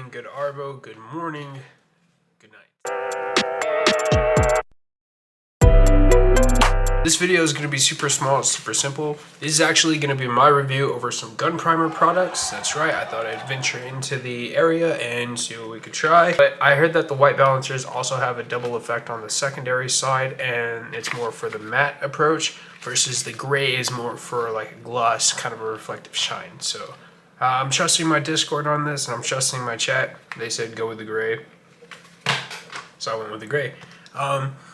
evening, good arvo, good morning, good night. This video is going to be super small, it's super simple. This is actually going to be my review over some Gunprimer products. That's right, I thought I'd venture into the area and see what we could try. But I heard that the white balancers also have a double effect on the secondary side, and it's more for the matte approach versus the gray is more for like a gloss, kind of a reflective shine. So I'm trusting my Discord on this, and I'm trusting my chat. They said go with the gray, so I went with the gray.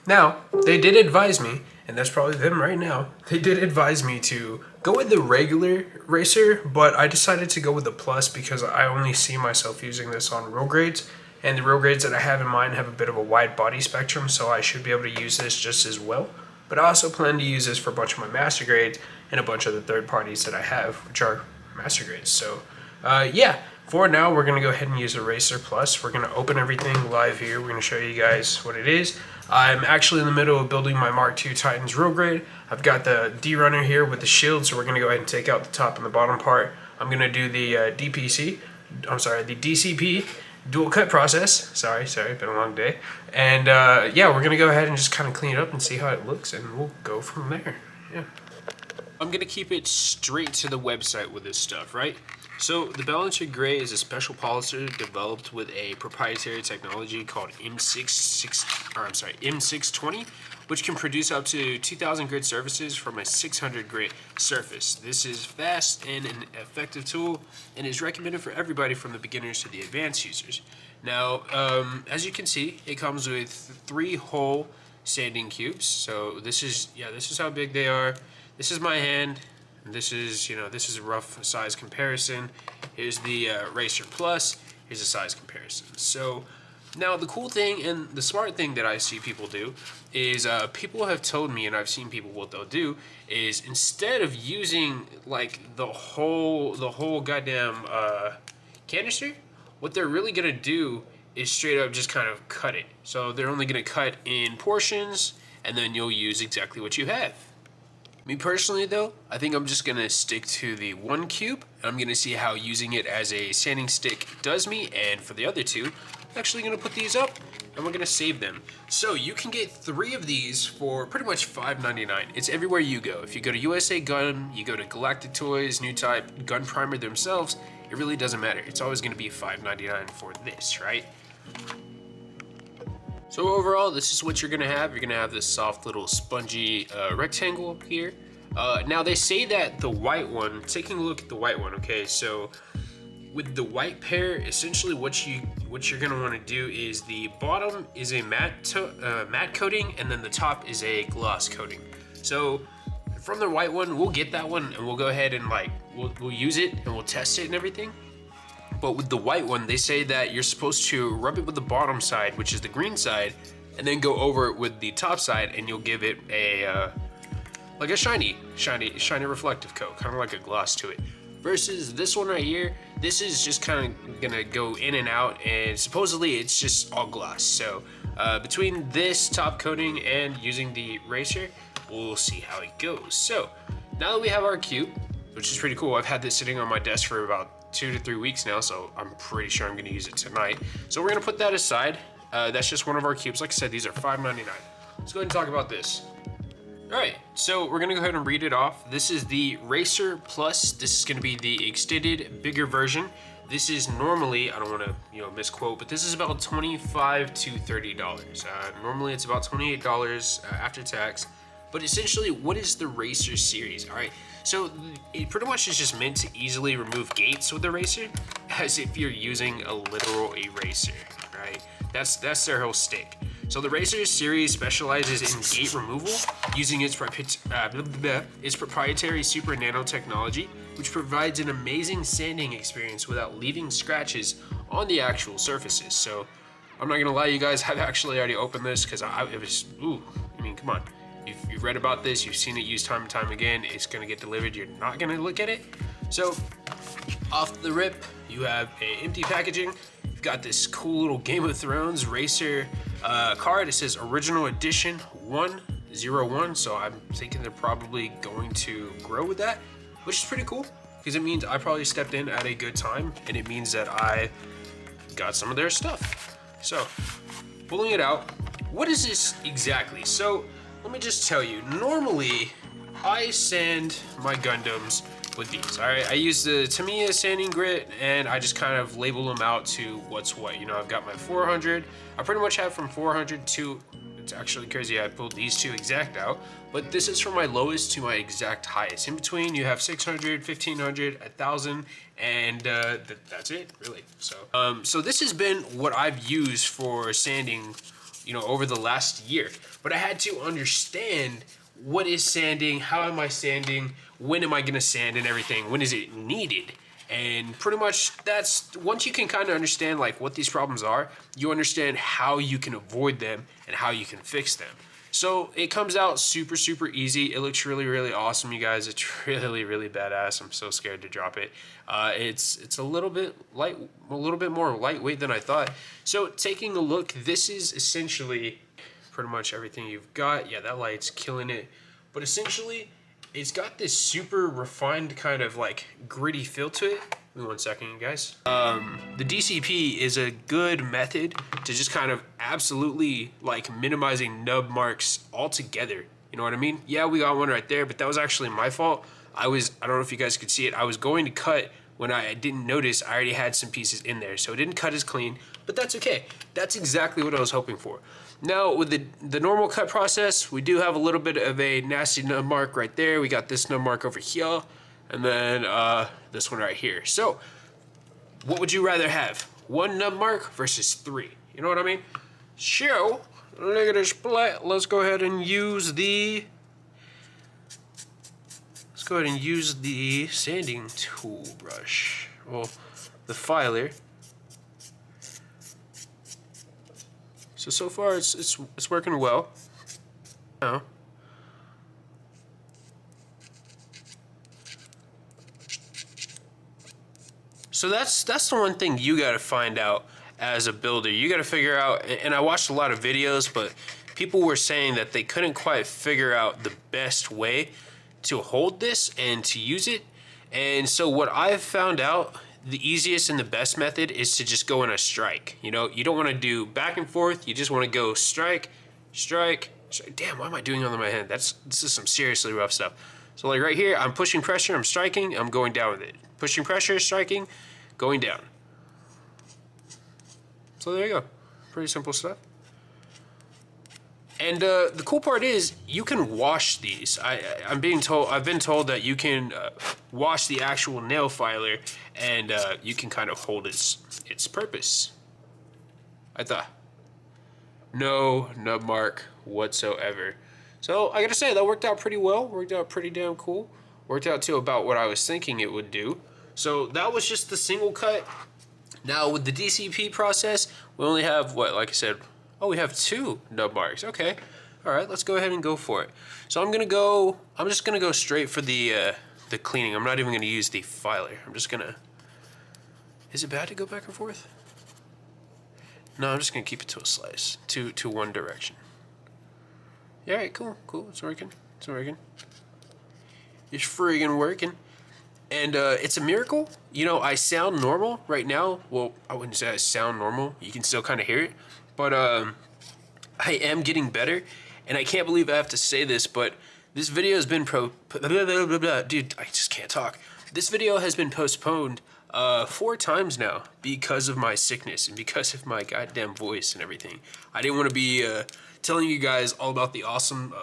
Now, they did advise me, and that's probably them right now, they did advise me to go with the regular Racer, but I decided to go with the Plus because I only see myself using this on real grades, and the real grades that I have in mind have a bit of a wide body spectrum, so I should be able to use this just as well. But I also plan to use this for a bunch of my master grades and a bunch of the third parties that I have, which are master grades. So yeah, for now we're gonna go ahead and use a Racer Plus. We're gonna open everything live here. We're gonna show you guys what it is. I'm actually in the middle of building my Mark II Titans real grade. I've got the D-Runner here with the shield, so we're gonna go ahead and take out the top and the bottom part. I'm gonna do the the DCP dual cut process. Sorry, been a long day. And yeah, we're gonna go ahead and just kind of clean it up and see how it looks, and we'll go from there. Yeah. I'm gonna keep it straight to the website with this stuff, right? So the Balancer Gray is a special polyester developed with a proprietary technology called M620, which can produce up to 2,000 grit surfaces from a 600 grit surface. This is fast and an effective tool, and is recommended for everybody from the beginners to the advanced users. Now, as you can see, it comes with 3 whole sanding cubes. So this is how big they are. This is my hand. This is, this is a rough size comparison. Here's the Racer Plus. Here's a size comparison. So now the cool thing and the smart thing that I see people do is people have told me, and I've seen people, what they'll do is instead of using like the whole goddamn canister, what they're really gonna do is straight up just kind of cut it. So they're only gonna cut in portions, and then you'll use exactly what you have. Me personally though, I think I'm just gonna stick to the 1 cube, and I'm gonna see how using it as a sanding stick does me, and for the other 2, I'm actually gonna put these up and we're gonna save them. So you can get 3 of these for pretty much $5.99. It's everywhere you go. If you go to USA Gun, you go to Galactic Toys, New Type, Gunprimer themselves, it really doesn't matter. It's always gonna be $5.99 for this, right? So overall, this is what you're gonna have. You're gonna have this soft little spongy rectangle here. Now they say that the white one, taking a look at the white one, okay, so with the white pair, essentially what you're gonna wanna do is the bottom is a matte coating, and then the top is a gloss coating. So from the white one, we'll get that one and we'll go ahead and we'll use it and we'll test it and everything. But with the white one, they say that you're supposed to rub it with the bottom side, which is the green side, and then go over it with the top side, and you'll give it a like a shiny reflective coat, kind of like a gloss to it. Versus this one right here, this is just kind of gonna go in and out, and supposedly it's just all gloss. So between this top coating and using the Racer, we'll see how it goes. So now that we have our cube, which is pretty cool, I've had this sitting on my desk for about 2 to 3 weeks now, so I'm pretty sure I'm gonna use it tonight. So we're gonna put that aside. That's just one of our cubes. Like I said, these are $5.99. Let's go ahead and talk about this. All right, so we're gonna go ahead and read it off. This is the Racer Plus. This is gonna be the extended, bigger version. This is normally, I don't wanna misquote, but this is about $25 to $30. Normally it's about $28 after tax. But essentially, what is the Racer series? All right, so it pretty much is just meant to easily remove gates with the Racer, as if you're using a literal eraser, right? That's their whole stick. So the Racer series specializes in gate removal using its proprietary super nano technology, which provides an amazing sanding experience without leaving scratches on the actual surfaces. So I'm not gonna lie, you guys, I've actually already opened this because it was, I mean, come on. You've read about this, you've seen it used time and time again. It's gonna get delivered, you're not gonna look at it. So off the rip, you have a empty packaging. You've got this cool little Game of Thrones Racer card. It says Original Edition 101. So I'm thinking they're probably going to grow with that, which is pretty cool because it means I probably stepped in at a good time, and it means that I got some of their stuff. So, pulling it out. What is this exactly? So, let me just tell you, normally I sand my Gundams with these, all right? I use the 𝕤𝕦𝕡𝕡𝕡 sanding grit, and I just kind of label them out to what's what. You know, I've got my 400. I pretty much have from 400 to, it's actually crazy, I pulled these two exact out, but this is from my lowest to my exact highest. In between, you have 600, 1500, 1000, and that's it, really. So this has been what I've used for sanding, you know, over the last year. But I had to understand what is sanding, how am I sanding, when am I gonna sand and everything, when is it needed? And pretty much that's, once you can kind of understand like what these problems are, you understand how you can avoid them and how you can fix them. So it comes out super, super easy. It looks really, really awesome, you guys. It's really, really badass. I'm so scared to drop it. It's a little bit more lightweight than I thought. So taking a look, this is essentially pretty much everything you've got. Yeah, that light's killing it. But essentially, it's got this super refined kind of like gritty feel to it. Give me 1 second, you guys. The DCP is a good method to just kind of absolutely like minimizing nub marks altogether. You know what I mean? Yeah, we got one right there, but that was actually my fault. I don't know if you guys could see it. I was going to cut when I didn't notice I already had some pieces in there. So it didn't cut as clean, but that's okay. That's exactly what I was hoping for. Now with the normal cut process, we do have a little bit of a nasty nub mark right there. We got this nub mark over here, and then this one right here. So what would you rather have? 1 nub mark versus 3? You know what I mean? So look at this splat. Let's go ahead and use the sanding tool brush. Well, the filer. So far it's working well. Now, so that's the one thing you got to find out as a builder. You got to figure out, and I watched a lot of videos, but people were saying that they couldn't quite figure out the best way to hold this and to use it. And so what I've found out, the easiest and the best method is to just go in a strike. You know, you don't want to do back and forth. You just want to go strike, strike, strike. Damn, why am I doing on my hand? This is some seriously rough stuff. So like right here, I'm pushing pressure, I'm striking, I'm going down with it. Pushing pressure, striking, going down. So there you go. Pretty simple stuff. And the cool part is you can wash these. I've been told that you can wash the actual nail filer, and you can kind of hold its purpose. I thought no nub mark whatsoever. So I gotta say that worked out pretty well. Worked out pretty damn cool. Worked out to about what I was thinking it would do. So that was just the single cut. Now with the DCP process, we only have what, like I said. Oh, we have 2 nub marks. Okay. All right, let's go ahead and go for it. So I'm just gonna go straight for the cleaning. I'm not even gonna use the filer. I'm just gonna, is it bad to go back and forth? No, I'm just gonna keep it to a slice, to one direction. Yeah, all right, cool, it's working, it's friggin' working. And it's a miracle. You know, I sound normal right now. Well, I wouldn't say I sound normal. You can still kind of hear it. But I am getting better, and I can't believe I have to say this, but this video has been dude, I just can't talk. This video has been postponed 4 times now because of my sickness and because of my goddamn voice and everything. I didn't want to be telling you guys all about the awesome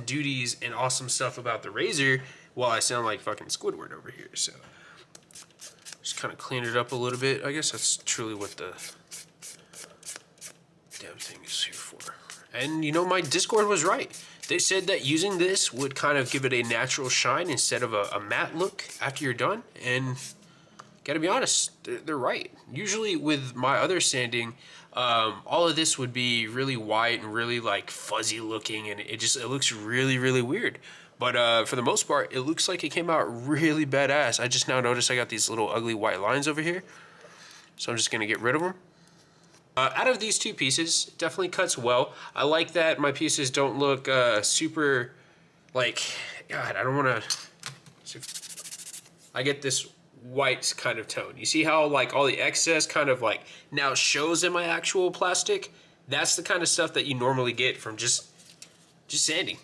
duties and awesome stuff about the Raser while I sound like fucking Squidward over here. So just kind of clean it up a little bit. I guess that's truly what the damn thing is here for. And you know, my Discord was right. They said that using this would kind of give it a natural shine instead of a matte look after you're done. And gotta be honest, they're right. Usually with my other sanding, all of this would be really white and really like fuzzy looking, and it looks really, really weird. But for the most part, it looks like it came out really badass. I just now noticed I got these little ugly white lines over here. So I'm just gonna get rid of them. Out of these 2 pieces, it definitely cuts well. I like that my pieces don't look super, like, God, I don't want to, I get this white kind of tone. You see how like all the excess kind of like now shows in my actual plastic? That's the kind of stuff that you normally get from just sanding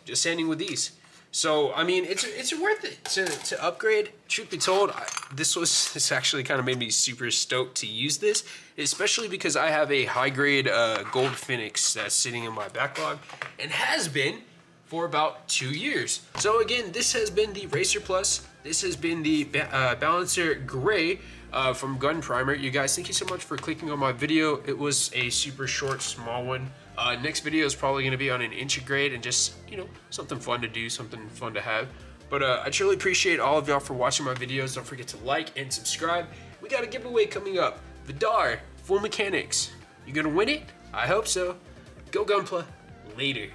with these. So I mean, it's worth it to upgrade. Truth be told, this actually kind of made me super stoked to use this, especially because I have a high grade gold Phoenix that's sitting in my backlog and has been for about 2 years. So again, this has been the Raser Plus. This has been the Balancer Gray from Gunprimer. You guys, thank you so much for clicking on my video. It was a super short, small one. Next video is probably going to be on an 𝕤𝕦𝕡𝕡𝕠𝕥 and just, you know, something fun to do, something fun to have. But I truly appreciate all of y'all for watching my videos. Don't forget to like and subscribe. We got a giveaway coming up. 𝕤𝕦𝕡𝕡𝕠𝕥 full mechanics. You gonna win it? I hope so. Go Gunpla. Later.